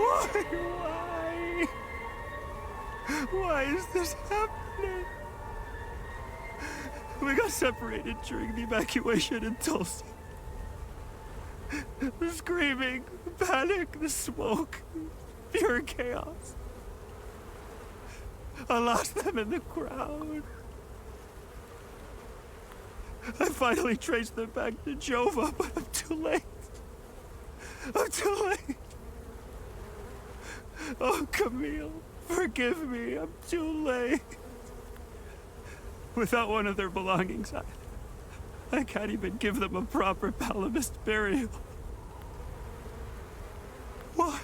Why? Why is this happening? We got separated during the evacuation in Tulsa. The screaming, the panic, the smoke, pure chaos. I lost them in the crowd. I finally traced them back to Jova, but I'm too late. I'm too late. Oh, Camille, forgive me. I'm too late. Without one of their belongings, I can't even give them a proper Palamist burial. Why?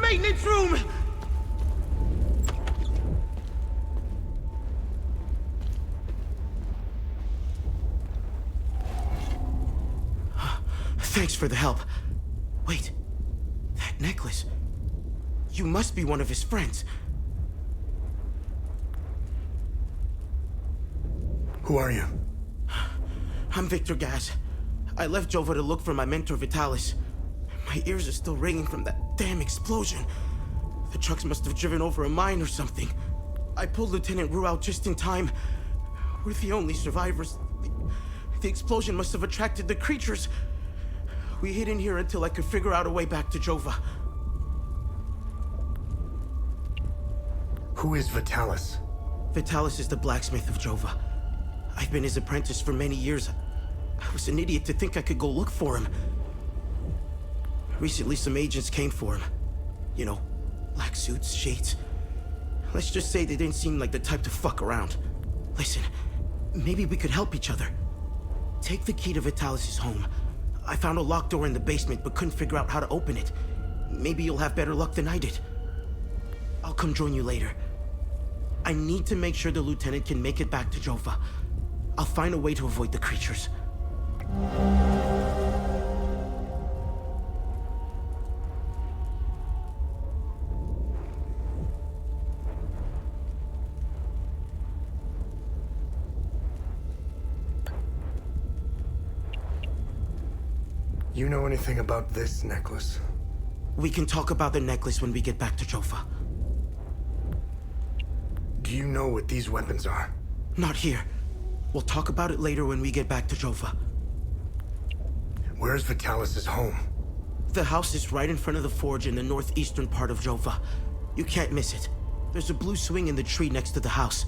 maintenance room! Thanks for the help. Wait, that necklace. You must be one of his friends. Who are you? I'm Victor Gaz. I left Jova to look for my mentor Vitalis. My ears are still ringing from that damn explosion. The trucks must have driven over a mine or something. I pulled Lieutenant Rue out just in time. We're the only survivors. The explosion must have attracted the creatures. We hid in here until I could figure out a way back to Jova. Who is Vitalis? Vitalis is the blacksmith of Jova. I've been his apprentice for many years. I was an idiot to think I could go look for him. Recently, some agents came for him. You know, black suits, shades. Let's just say they didn't seem like the type to fuck around. Listen, maybe we could help each other. Take the key to Vitalis' home. I found a locked door in the basement, but couldn't figure out how to open it. Maybe you'll have better luck than I did. I'll come join you later. I need to make sure the lieutenant can make it back to Jova. I'll find a way to avoid the creatures. You know anything about this necklace? We can talk about the necklace when we get back to Jova. Do you know what these weapons are? Not here. We'll talk about it later when we get back to Jova. Where's Vitalis' home? The house is right in front of the forge in the northeastern part of Jova. You can't miss it. There's a blue swing in the tree next to the house.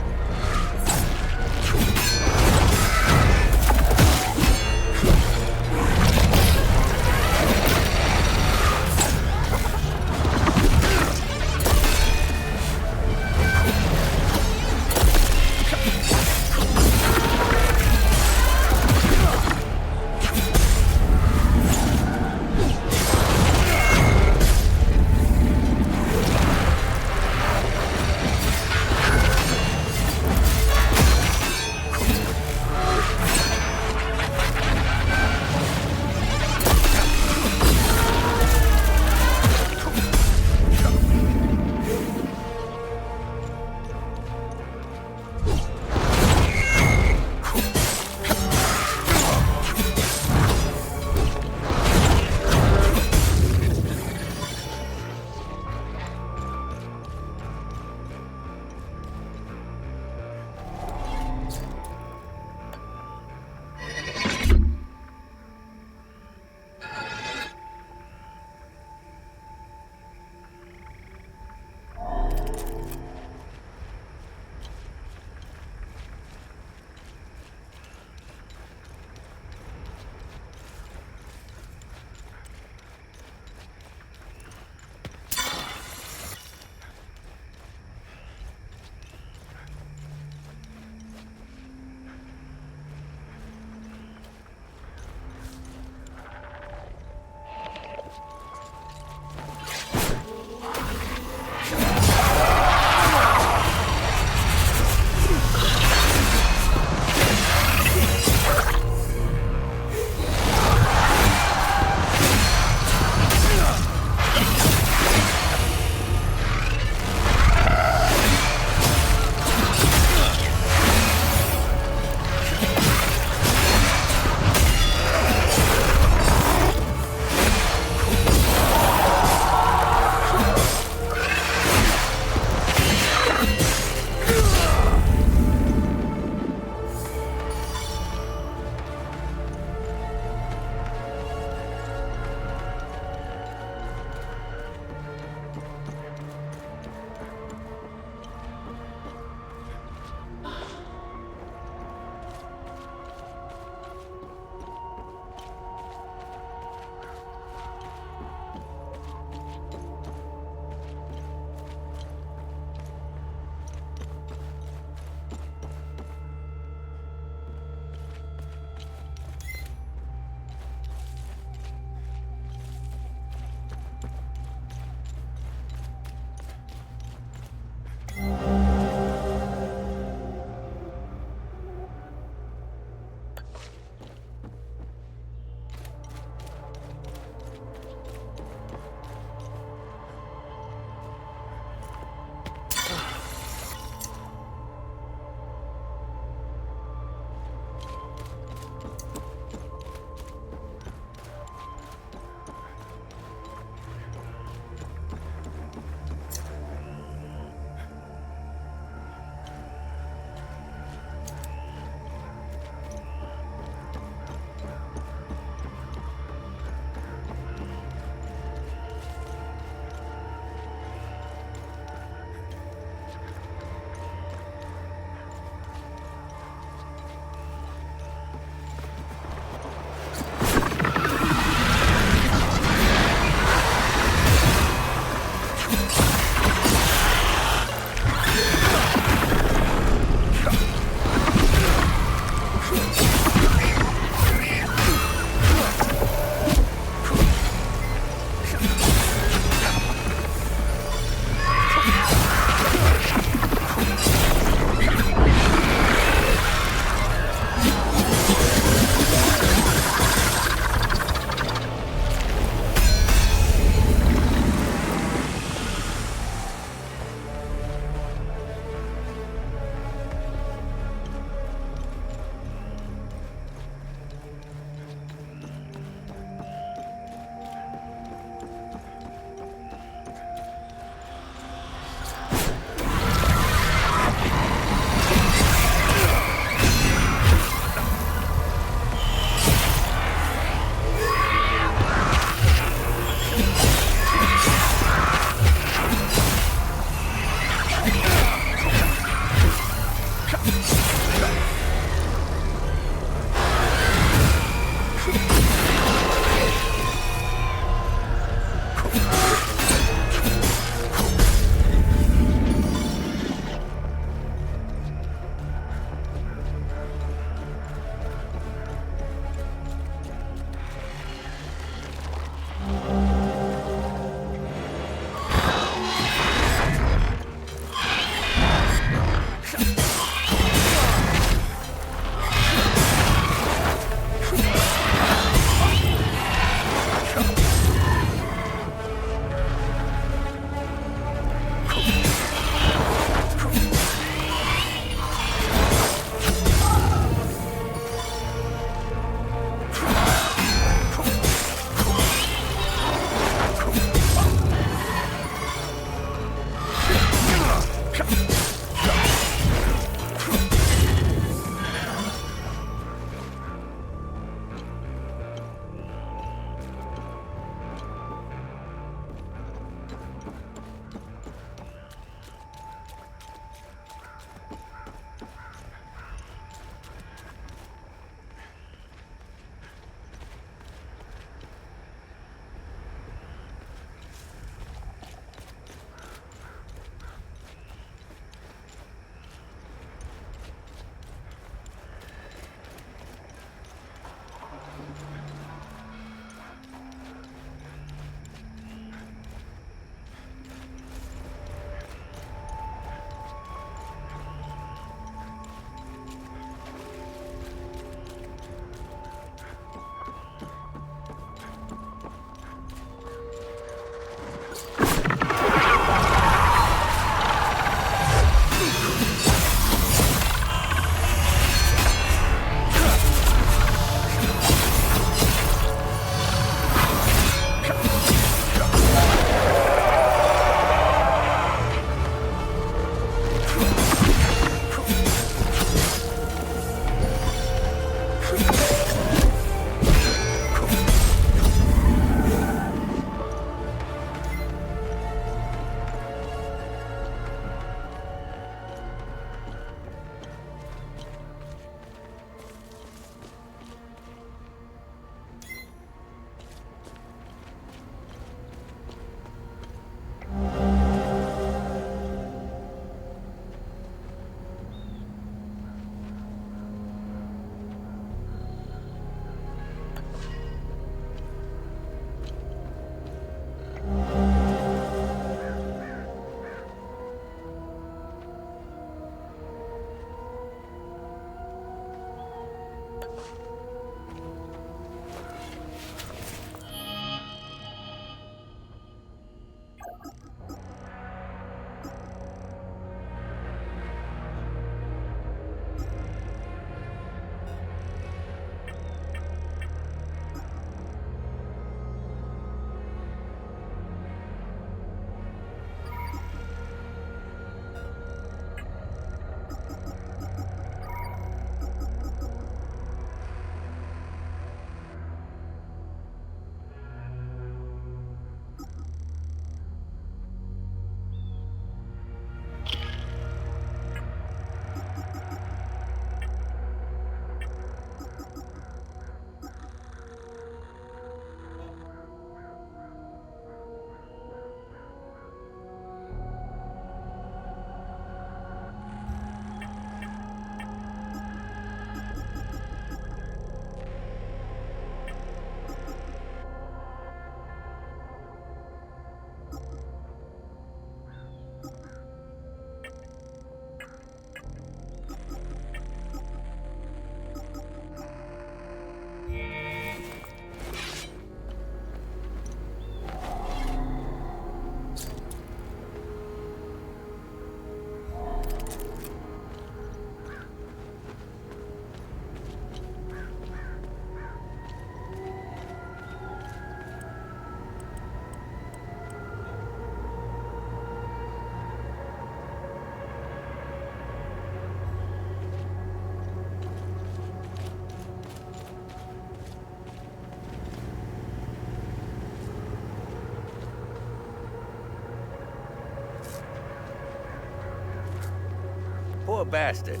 Poor bastard.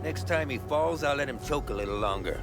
Next time he falls, I'll let him choke a little longer.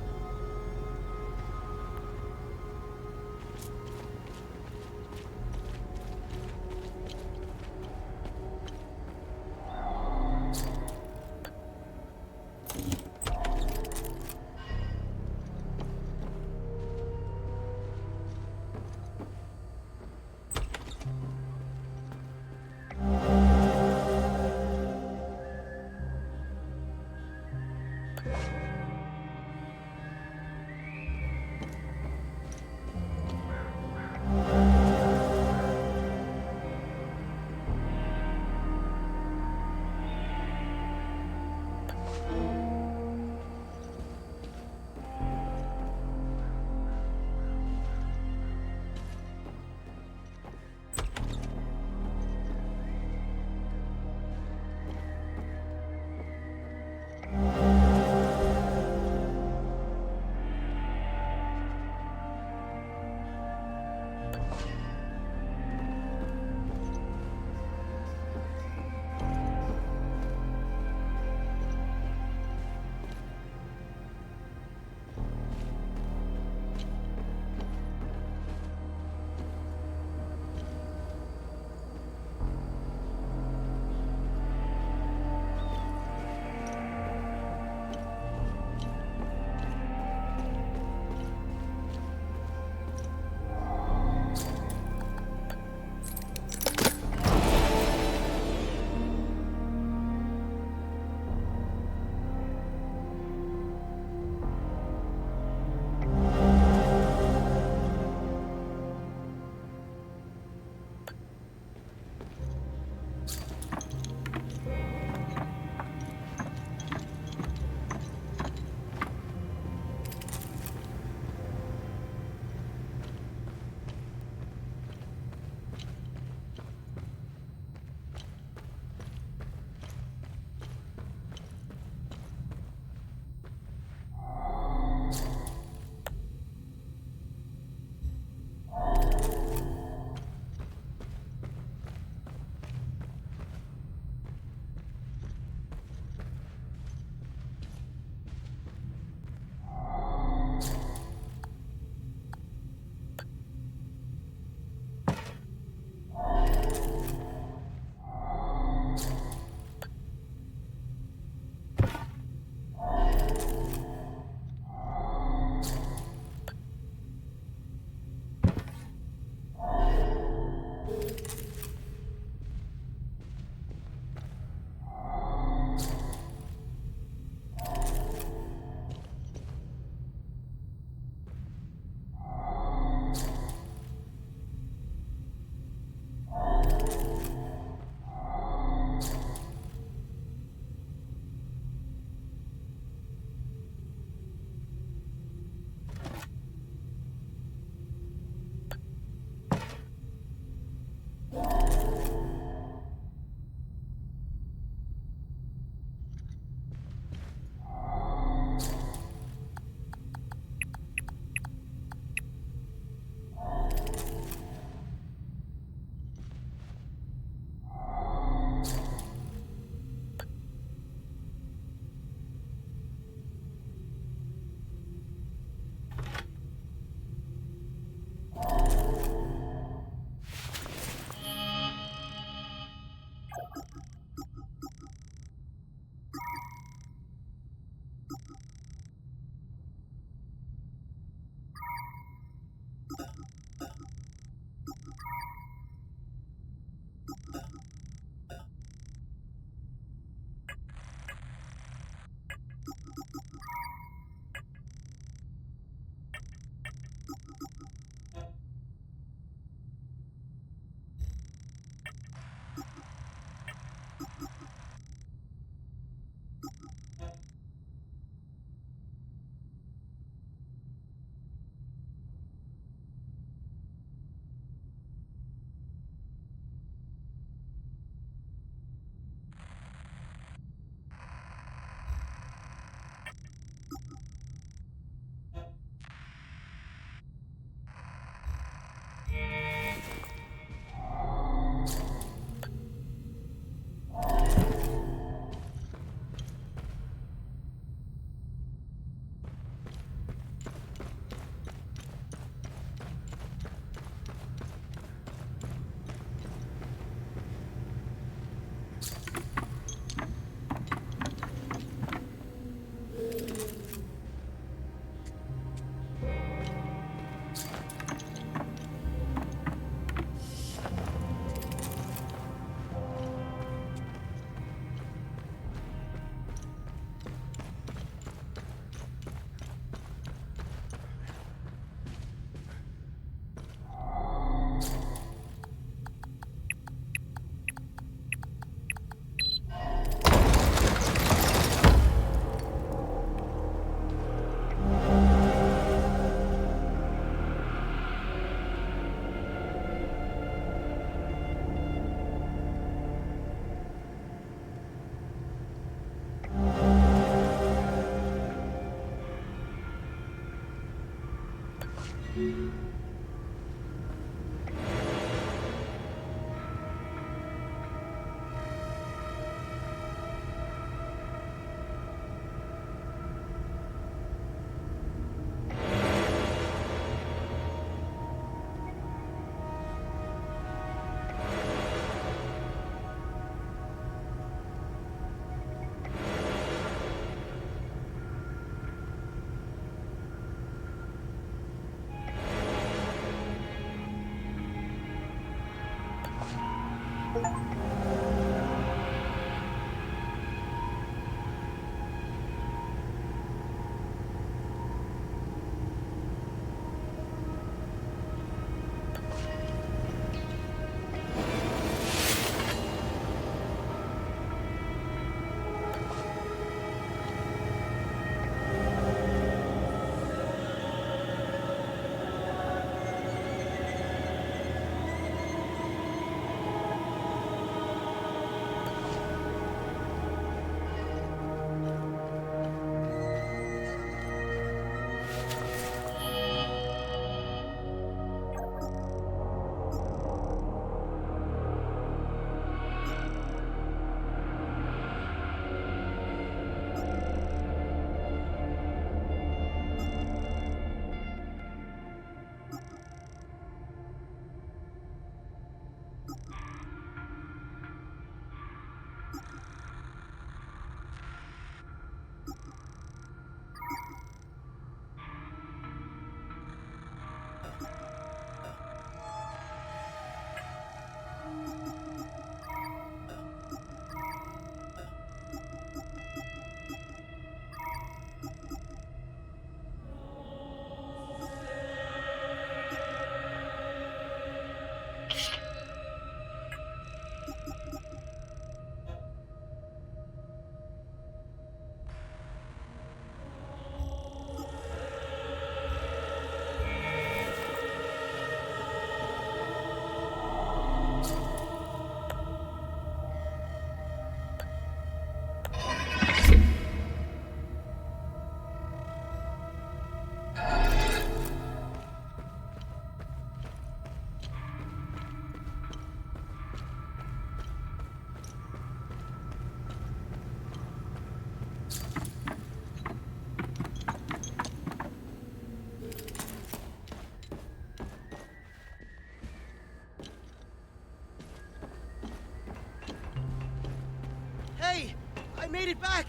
made it back!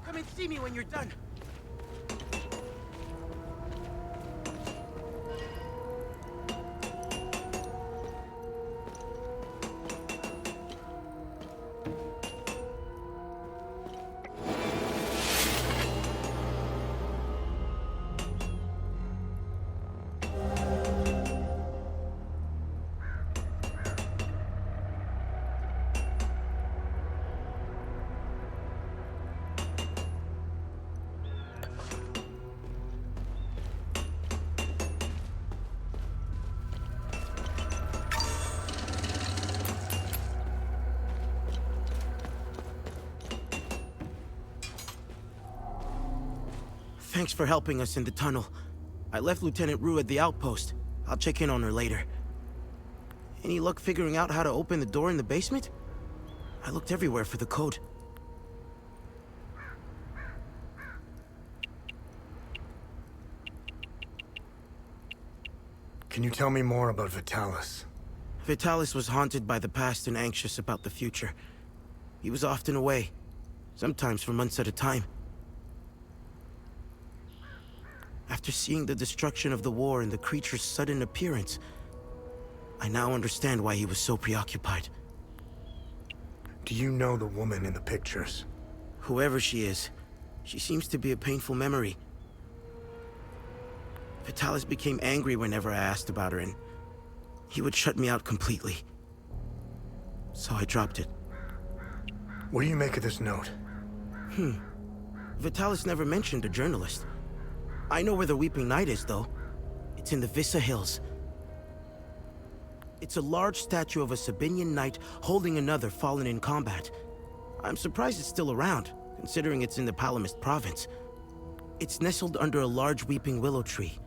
Come and see me when you're done. Thanks for helping us in the tunnel. I left Lieutenant Rue at the outpost. I'll check in on her later. Any luck figuring out how to open the door in the basement? I looked everywhere for the code. Can you tell me more about Vitalis? Vitalis was haunted by the past and anxious about the future. He was often away, sometimes for months at a time. After seeing the destruction of the war and the creature's sudden appearance, I now understand why he was so preoccupied. Do you know the woman in the pictures? Whoever she is, she seems to be a painful memory. Vitalis became angry whenever I asked about her, and he would shut me out completely. So I dropped it. What do you make of this note? Vitalis never mentioned a journalist. I know where the Weeping Night is, though. It's in the Vyssa Hills. It's a large statue of a Sabinian knight holding another fallen in combat. I'm surprised it's still around, considering it's in the Palamist province. It's nestled under a large weeping willow tree.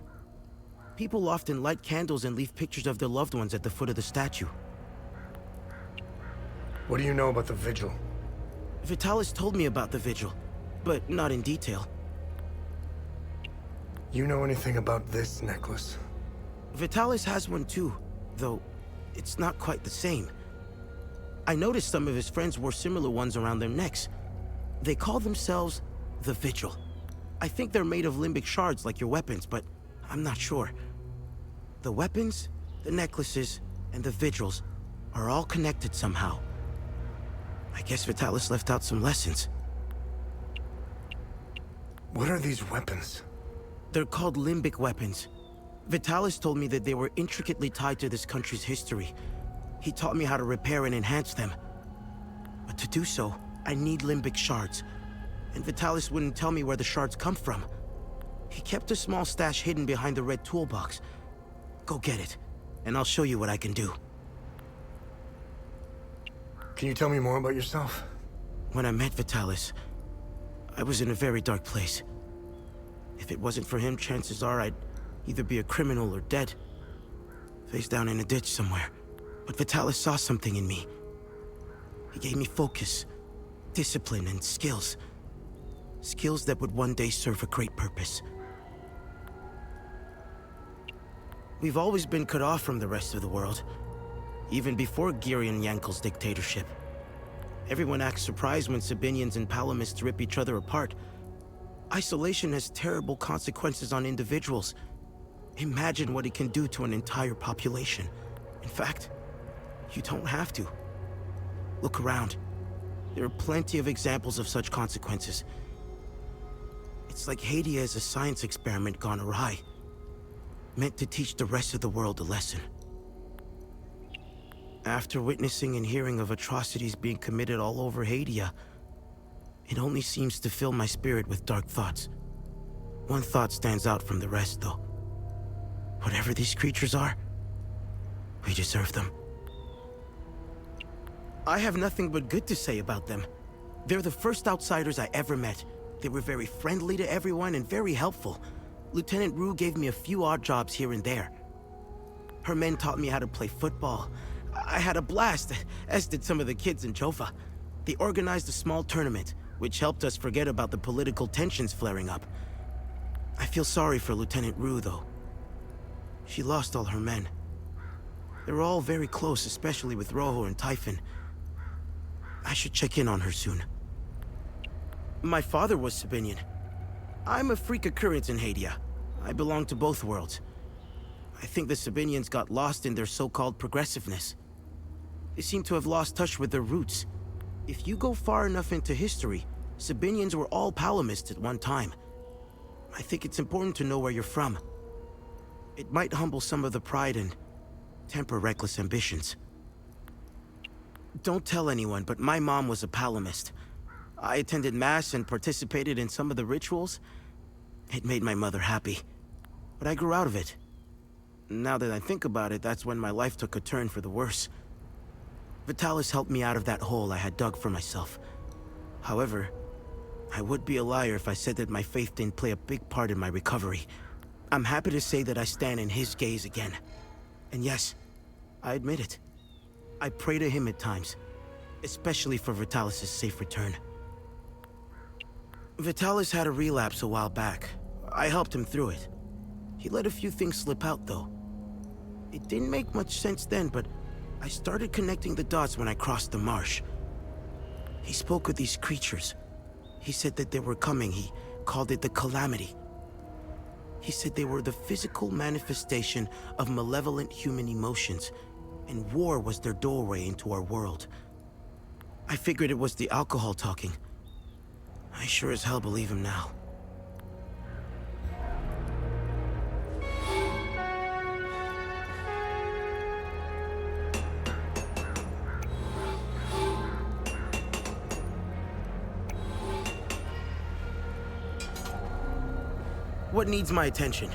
People often light candles and leave pictures of their loved ones at the foot of the statue. What do you know about the vigil? Vitalis told me about the vigil, but not in detail. You know anything about this necklace? Vitalis has one too, though it's not quite the same. I noticed some of his friends wore similar ones around their necks. They call themselves the Vigil. I think they're made of limbic shards like your weapons, but I'm not sure. The weapons, the necklaces, and the vigils are all connected somehow. I guess Vitalis left out some lessons. What are these weapons? They're called limbic weapons. Vitalis told me that they were intricately tied to this country's history. He taught me how to repair and enhance them. But to do so, I need limbic shards. And Vitalis wouldn't tell me where the shards come from. He kept a small stash hidden behind the red toolbox. Go get it, and I'll show you what I can do. Can you tell me more about yourself? When I met Vitalis, I was in a very dark place. If it wasn't for him, chances are I'd either be a criminal or dead. Face down in a ditch somewhere. But Vitalis saw something in me. He gave me focus, discipline, and skills. Skills that would one day serve a great purpose. We've always been cut off from the rest of the world, even before Girion Yankel's dictatorship. Everyone acts surprised when Sabinians and Palamists rip each other apart. Isolation has terrible consequences on individuals. Imagine what it can do to an entire population. In fact, you don't have to. Look around. There are plenty of examples of such consequences. It's like Haiti as a science experiment gone awry, meant to teach the rest of the world a lesson. After witnessing and hearing of atrocities being committed all over Haiti, it only seems to fill my spirit with dark thoughts. One thought stands out from the rest, though. Whatever these creatures are, we deserve them. I have nothing but good to say about them. They're the first outsiders I ever met. They were very friendly to everyone and very helpful. Lieutenant Rue gave me a few odd jobs here and there. Her men taught me how to play football. I had a blast, as did some of the kids in Jova. They organized a small tournament, which helped us forget about the political tensions flaring up. I feel sorry for Lieutenant Rue, though. She lost all her men. They were all very close, especially with Rojo and Typhon. I should check in on her soon. My father was Sabinian. I'm a freak occurrence in Hadia. I belong to both worlds. I think the Sabinians got lost in their so-called progressiveness. They seem to have lost touch with their roots. If you go far enough into history, Sabinians were all Palamists at one time. I think it's important to know where you're from. It might humble some of the pride and temper reckless ambitions. Don't tell anyone, but my mom was a Palamist. I attended Mass and participated in some of the rituals. It made my mother happy. But I grew out of it. Now that I think about it, that's when my life took a turn for the worse. Vitalis helped me out of that hole I had dug for myself. However, I would be a liar if I said that my faith didn't play a big part in my recovery. I'm happy to say that I stand in his gaze again. And yes, I admit it. I pray to him at times, especially for Vitalis' safe return. Vitalis had a relapse a while back. I helped him through it. He let a few things slip out, though. It didn't make much sense then, but I started connecting the dots when I crossed the marsh. He spoke of these creatures. He said that they were coming. He called it the Calamity. He said they were the physical manifestation of malevolent human emotions, and war was their doorway into our world. I figured it was the alcohol talking. I sure as hell believe him now. What needs my attention?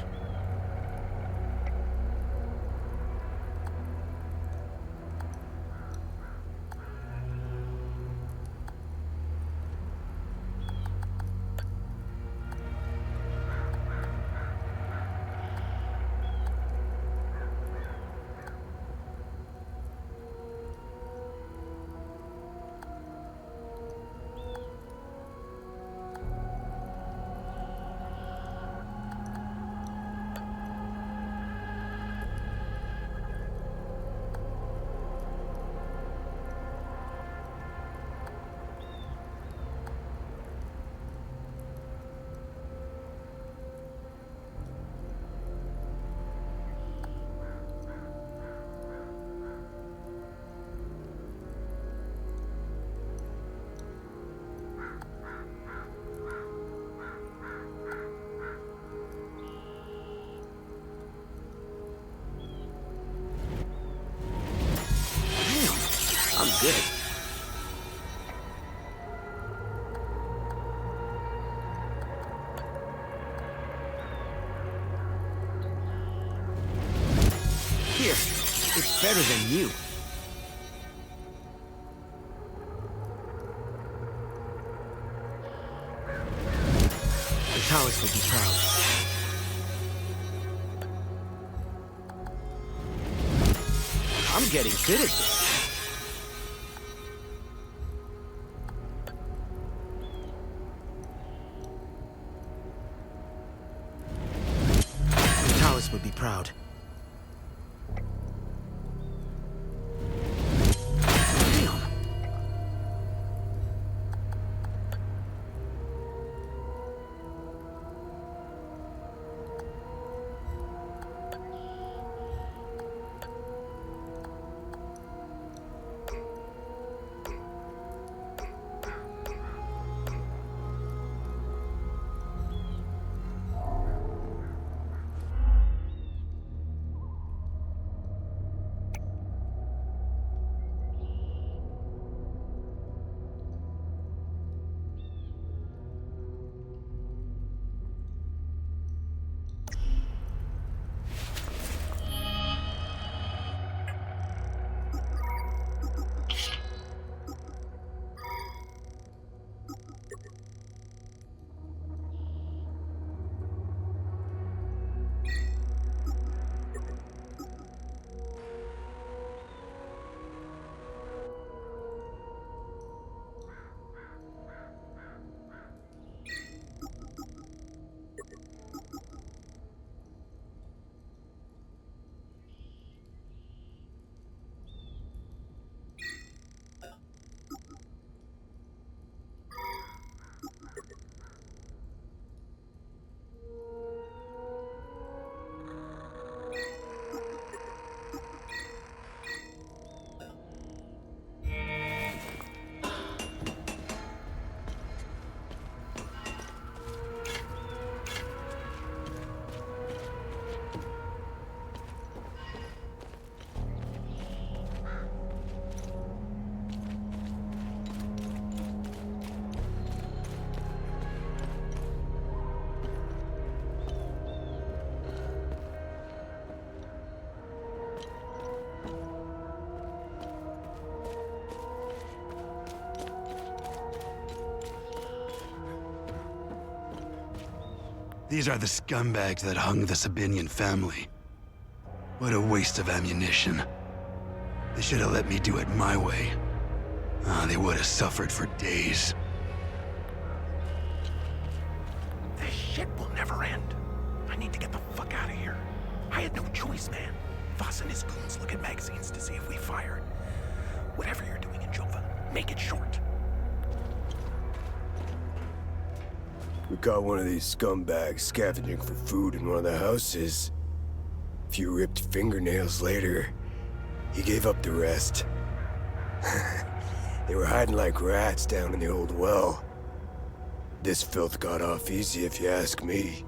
I'm good. Here, it's better than you. Vitalis would be proud. I'm getting good at this. Vitalis would be proud. Damn. These are the scumbags that hung the Sabinian family. What a waste of ammunition. They should have let me do it my way. They would have suffered for days. This shit will never end. I need to get the fuck out of here. I had no choice, man. Voss and his goons look at magazines to see if we fired. Whatever you're doing in Jova, make it short. We caught one of these scumbags scavenging for food in one of the houses. A few ripped fingernails later, he gave up the rest. They were hiding like rats down in the old well. This filth got off easy if you ask me.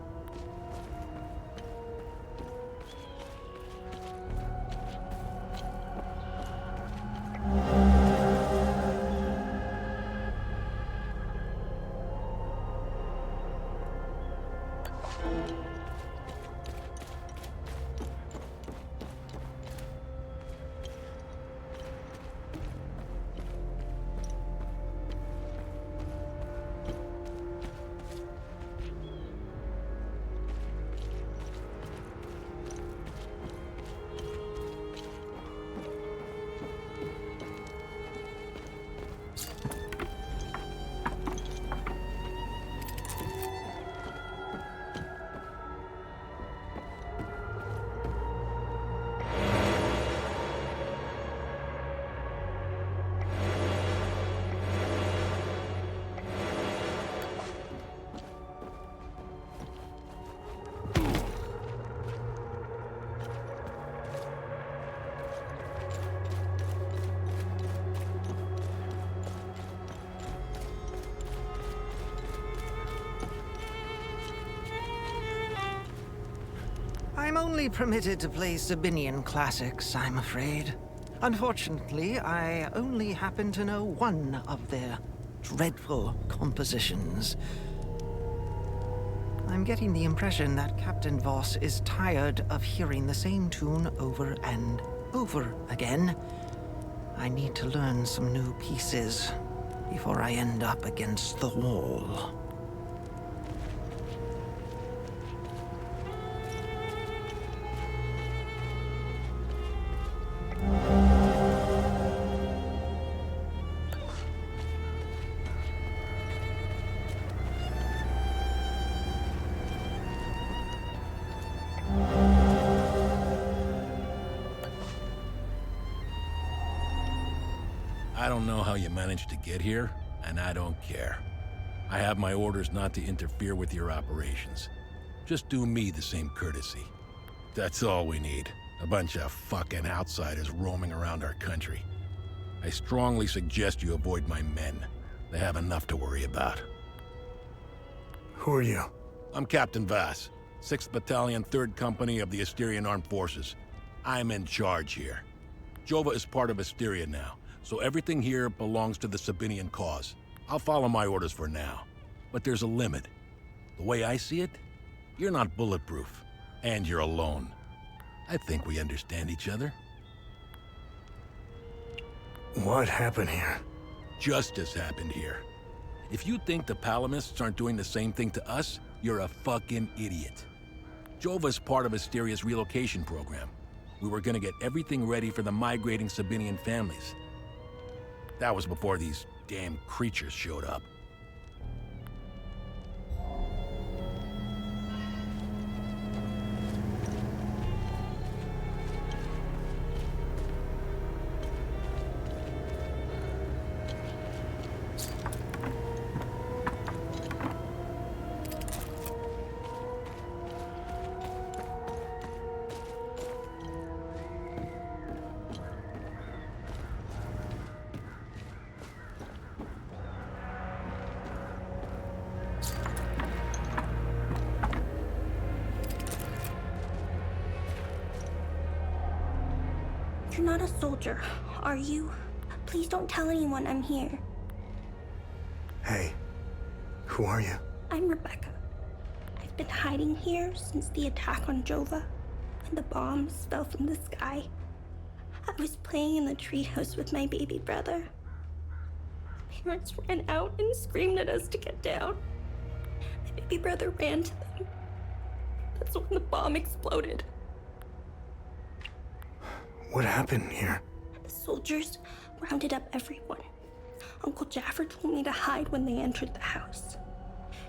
I'm only permitted to play Sabinian classics, I'm afraid. Unfortunately, I only happen to know one of their dreadful compositions. I'm getting the impression that Captain Voss is tired of hearing the same tune over and over again. I need to learn some new pieces before I end up against the wall. I don't know how you managed to get here, and I don't care. I have my orders not to interfere with your operations. Just do me the same courtesy. That's all we need. A bunch of fucking outsiders roaming around our country. I strongly suggest you avoid my men. They have enough to worry about. Who are you? I'm Captain Vass, 6th Battalion, 3rd Company of the Asterian Armed Forces. I'm in charge here. Jova is part of Asteria now, so everything here belongs to the Sabinian cause. I'll follow my orders for now, but there's a limit. The way I see it, you're not bulletproof, and you're alone. I think we understand each other. What happened here? Justice happened here. If you think the Palamists aren't doing the same thing to us, you're a fucking idiot. Jova's part of Asteria's relocation program. We were gonna get everything ready for the migrating Sabinian families. That was before these damn creatures showed up. You're not a soldier, are you? Please don't tell anyone I'm here. Hey, who are you? I'm Rebecca. I've been hiding here since the attack on Jova, when the bombs fell from the sky. I was playing in the treehouse with my baby brother. Parents ran out and screamed at us to get down. My baby brother ran to them, That's when the bomb exploded. What happened here? The soldiers rounded up everyone. Uncle Jaffer told me to hide when they entered the house.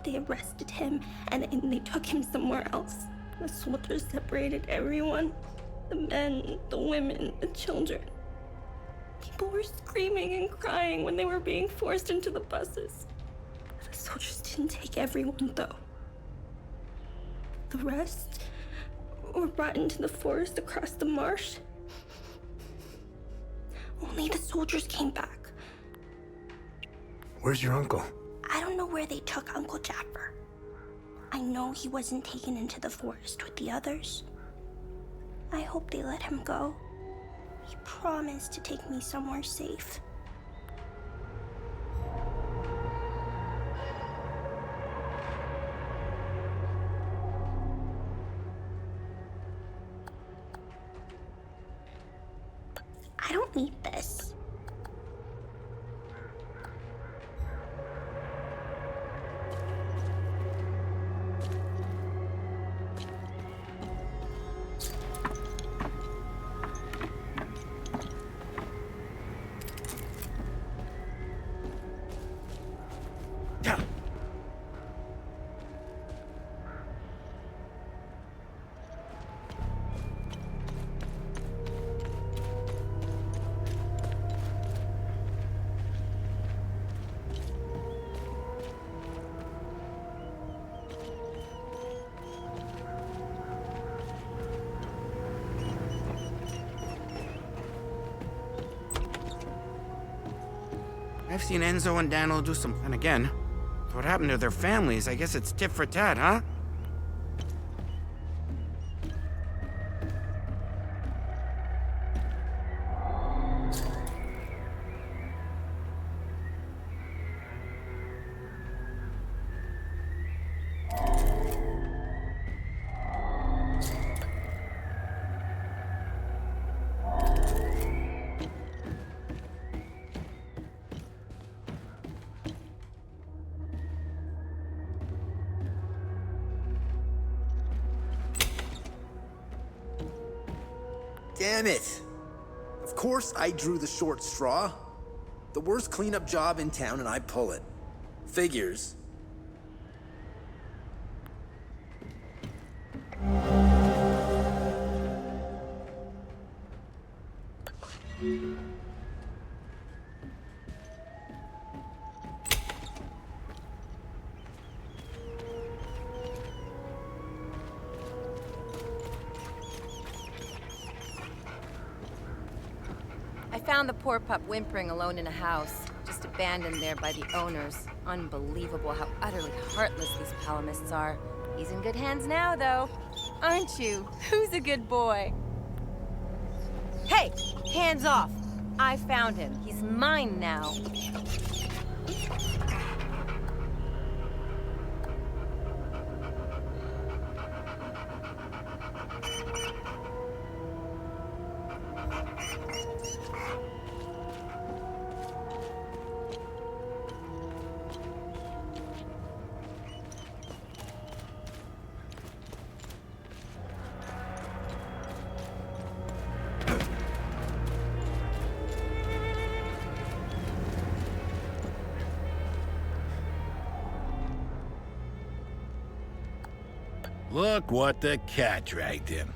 They arrested him and they took him somewhere else. The soldiers separated everyone. The men, the women, the children. People were screaming and crying when they were being forced into the buses. The soldiers didn't take everyone, though. The rest were brought into the forest across the marsh. Only the soldiers came back. Where's your uncle? I don't know where they took Uncle Jaffer. I know he wasn't taken into the forest with the others. I hope they let him go. He promised to take me somewhere safe. I don't need this. I've seen Enzo and Daniel do some... And again, what happened to their families? I guess it's tit for tat, huh? Damn it! Of course I drew the short straw. The worst cleanup job in town and I pull it. Figures. I found the poor pup whimpering alone in a house, just abandoned there by the owners. Unbelievable how utterly heartless these Palamists are. He's in good hands now, though. Aren't you? Who's a good boy? Hey! Hands off! I found him. He's mine now. Look what the cat dragged in.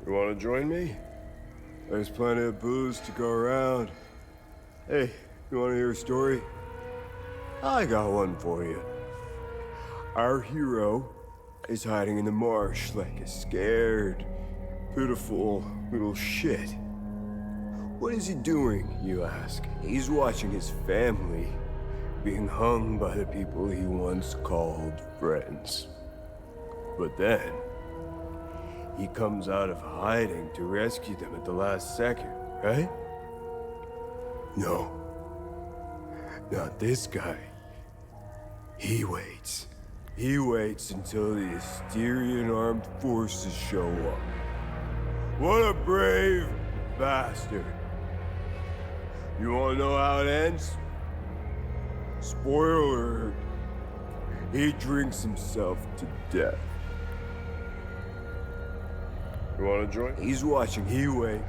You wanna join me? There's plenty of booze to go around. Hey, you wanna hear a story? I got one for you. Our hero is hiding in the marsh like a scared, pitiful little shit. What is he doing, you ask? He's watching his family being hung by the people he once called friends. But then, he comes out of hiding to rescue them at the last second, right? No. Not this guy. He waits. He waits until the Asterian armed forces show up. What a brave bastard. You wanna know how it ends? Spoiler alert. He drinks himself to death. You wanna join? He's watching, he waits.